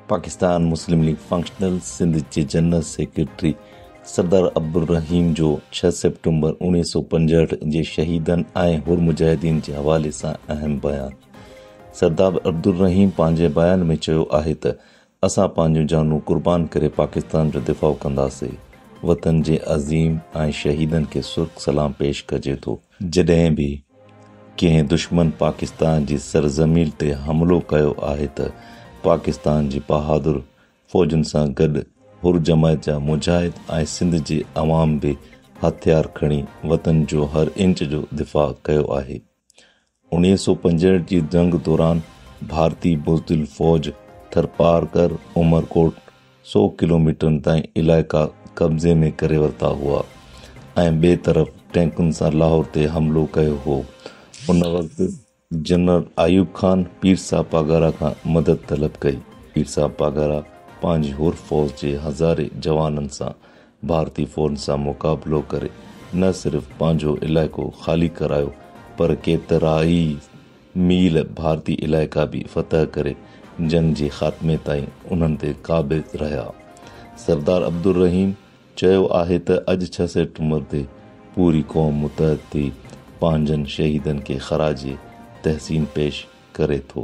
पाकिस्तान मुस्लिम league functional Sindh जे general secretary सरदार अब्दुल रहीम जो 6 सितंबर 1965 जे शहीदनि ऐं हुर मुजाहिदीन जे हवाले सां अहम बयान। सरदार अब्दुल रहीम पंहिंजे बयान में चयो आहे त असां पंहिंजूं जानूं कुर्बान करे पाकिस्तान जो दिफ़ाउ कंदासीं। वतन जे अज़ीम ऐं शहीदनि खे सुर्ख सलाम पेश कजे थो। जॾहिं बि कंहिं दुश्मन पाकिस्तान जी सरज़मीन ते हमिलो कयो आहे त पाकिस्तान जी बहादुर फ़ौजुनि सां गॾु हुर जमायत जा मुजाहिद ऐं सिंध जे अवाम बि हथियार खणी वतन जो हर इंच जो दिफ़ा कयो आहे। 1965 जी जंग दौरान भारतीय बुज़दिल फ़ौज थरपार कर उमरकोट 100 किलोमीटर ताईं इलाइक़ा कब्ज़े में करे वरिता हुआ ऐं ॿिए तरफ़ टैंकुनि सां लाहौर ते हमिलो कयो हो। उन वक़्तु जनरल आयूब खान पीर साहब पागारा खां मदद तलब कई। पीर साहब पागारा पंहिंजी हुर फ़ौज जे हज़ारे जवाननि सां भारतीय फ़ौज सां मुक़ाबिलो करे न सिर्फ़ पंहिंजो इलाइक़ो ख़ाली करायो पर केतिराई मील भारतीय इलाइक़ा बि फ़तह करे जंग जे ख़ात्मे ताईं उन्हनि ते क़ाबिज़ रहिया। सरदार अब्दुल रहीम चयो आहे त अॼु 6 सितंबर ते पूरी क़ौम मुतहद थी पंहिंजनि शहीदनि खे ख़राज तहसीन पेश करे थो।